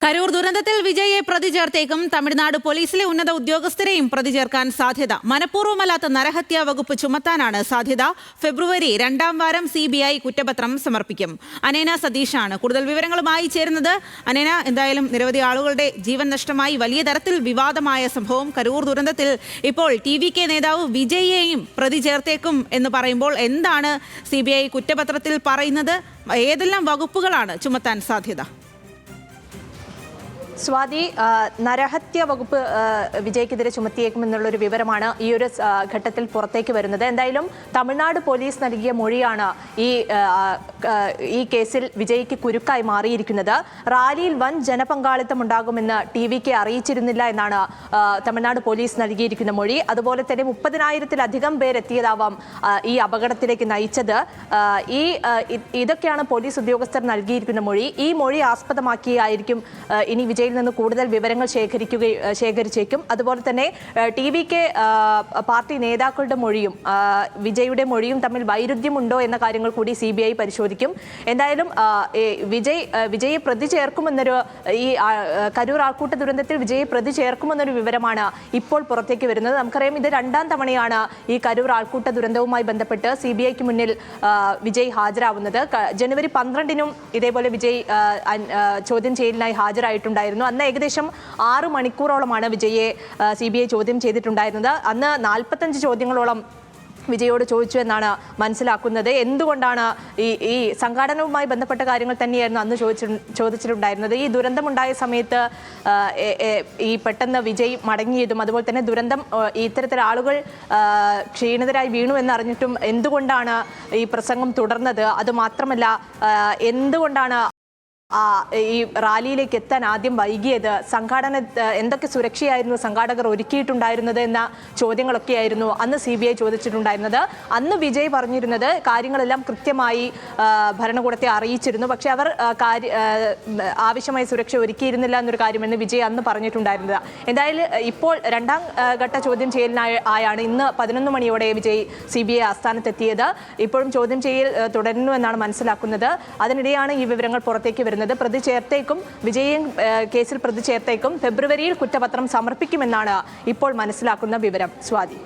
കരൂർ ദുരന്തത്തിൽ വിജയെ പ്രതി ചേർത്തേക്കും. തമിഴ്നാട് പോലീസിലെ ഉന്നത ഉദ്യോഗസ്ഥരെയും പ്രതി ചേർക്കാൻ സാധ്യത. മനഃപൂർവ്വമല്ലാത്ത നരഹത്യാ വകുപ്പ് ചുമത്താനാണ് സാധ്യത. ഫെബ്രുവരി 2ാം വാരം CBI കുറ്റപത്രം സമർപ്പിക്കും. അനേന സതീഷാണ് കൂടുതൽ വിവരങ്ങളുമായി ചേരുന്നത്. അനേന, എന്തായാലും നിരവധി ആളുകളുടെ ജീവൻ നഷ്ടമായി. വലിയ തരത്തിൽ വിവാദമായ സംഭവം. കരൂർ ദുരന്തത്തിൽ ഇപ്പോൾ TVK നേതാവ് വിജയെയും പ്രതി ചേർത്തേക്കും എന്ന് പറയുമ്പോൾ എന്താണ് CBI കുറ്റപത്രത്തിൽ പറയുന്നത്? ഏതെല്ലാം വകുപ്പുകളാണ് ചുമത്താൻ സാധ്യത? സ്വാതി, നരഹത്യ വകുപ്പ് വിജയ്ക്കെതിരെ ചുമത്തിയേക്കുമെന്നുള്ളൊരു വിവരമാണ് ഈ ഒരു ഘട്ടത്തിൽ പുറത്തേക്ക് വരുന്നത്. എന്തായാലും തമിഴ്നാട് പോലീസ് നൽകിയ മൊഴിയാണ് ഈ കേസിൽ വിജയ്ക്ക് കുരുക്കായി മാറിയിരിക്കുന്നത്. റാലിയിൽ വൻ ജനപങ്കാളിത്തം ഉണ്ടാകുമെന്ന് TVK അറിയിച്ചിരുന്നില്ല എന്നാണ് തമിഴ്നാട് പോലീസ് നൽകിയിരിക്കുന്ന മൊഴി. അതുപോലെ തന്നെ 30,000-ത്തിലധികം പേരെത്തിയതാവാം ഈ അപകടത്തിലേക്ക് നയിച്ചത്. ഇതൊക്കെയാണ് പോലീസ് ഉദ്യോഗസ്ഥർ നൽകിയിരിക്കുന്ന മൊഴി. ഈ മൊഴി ആസ്പദമാക്കിയായിരിക്കും ഇനി വിജയ് നിന്ന് കൂടുതൽ വിവരങ്ങൾ ശേഖരിച്ചേക്കും. അതുപോലെ തന്നെ TVK പാർട്ടി നേതാക്കളുടെ മൊഴിയും വിജയുടെ മൊഴിയും തമ്മിൽ വൈരുദ്ധ്യമുണ്ടോ എന്ന കാര്യങ്ങൾ കൂടി CBI പരിശോധിക്കും. എന്തായാലും വിജയെ പ്രതി ചേർക്കുമെന്നൊരു ഈ കരൂർ ആൾക്കൂട്ട ദുരന്തത്തിൽ വിജയെ പ്രതി ചേർക്കുമെന്നൊരു വിവരമാണ് ഇപ്പോൾ പുറത്തേക്ക് വരുന്നത്. നമുക്കറിയാം, ഇത് 2ാം തവണയാണ് ഈ കരൂർ ആൾക്കൂട്ട ദുരന്തവുമായി ബന്ധപ്പെട്ട് CBIക്ക് മുന്നിൽ വിജയ് ഹാജരാവുന്നത്. ജനുവരി 12-നും ഇതേപോലെ വിജയ് ചോദ്യം ചെയ്യലിനായി ഹാജരായിട്ടുണ്ടായിരുന്നു. അന്ന് ഏകദേശം 6 മണിക്കൂറോളമാണ് വിജയെ CBI ചോദ്യം ചെയ്തിട്ടുണ്ടായിരുന്നത്. അന്ന് 45 ചോദ്യങ്ങളോളം വിജയോട് ചോദിച്ചു എന്നാണ് മനസ്സിലാക്കുന്നത്. എന്തുകൊണ്ടാണ് ഈ സംഘാടനവുമായി ബന്ധപ്പെട്ട കാര്യങ്ങൾ തന്നെയായിരുന്നു അന്ന് ചോദിച്ചിട്ടുണ്ടായിരുന്നത്. ഈ ദുരന്തമുണ്ടായ സമയത്ത് ഈ പെട്ടെന്ന് വിജയ് മടങ്ങിയതും അതുപോലെ തന്നെ ദുരന്തം ഇത്തരത്തിൽ ആളുകൾ ക്ഷീണിതരായി വീണു എന്നറിഞ്ഞിട്ടും എന്തുകൊണ്ടാണ് ഈ പ്രസംഗം തുടർന്നത്, അതുമാത്രമല്ല എന്തുകൊണ്ടാണ് ഈ റാലിയിലേക്ക് എത്താൻ ആദ്യം വൈകിയത്, സംഘാടന എന്തൊക്കെ സുരക്ഷയായിരുന്നു സംഘാടകർ ഒരുക്കിയിട്ടുണ്ടായിരുന്നത് എന്ന ചോദ്യങ്ങളൊക്കെയായിരുന്നു അന്ന് CBI ചോദിച്ചിട്ടുണ്ടായിരുന്നത്. അന്ന് വിജയ് പറഞ്ഞിരുന്നത് കാര്യങ്ങളെല്ലാം കൃത്യമായി ഭരണകൂടത്തെ അറിയിച്ചിരുന്നു, പക്ഷെ അവർ ആവശ്യമായ സുരക്ഷ ഒരുക്കിയിരുന്നില്ല എന്നൊരു കാര്യമെന്ന് വിജയ് അന്ന് പറഞ്ഞിട്ടുണ്ടായിരുന്നത്. എന്തായാലും ഇപ്പോൾ 2ാം ഘട്ട ചോദ്യം ചെയ്യലിനായാണ് ഇന്ന് 11 മണിയോടെ വിജയ് CBI ആസ്ഥാനത്തെത്തിയത്. ഇപ്പോഴും ചോദ്യം ചെയ്യൽ തുടരുന്നു എന്നാണ് മനസ്സിലാക്കുന്നത്. അതിനിടെയാണ് ഈ വിവരങ്ങൾ പുറത്തേക്ക് വരുന്നത്. പ്രതി ചേർത്തേക്കും, വിജയൻ കേസിൽ പ്രതി ചേർത്തേക്കും. ഫെബ്രുവരിയിൽ കുറ്റപത്രം സമർപ്പിക്കുമെന്നാണ് ഇപ്പോൾ മനസ്സിലാക്കുന്ന വിവരം. സ്വാതി.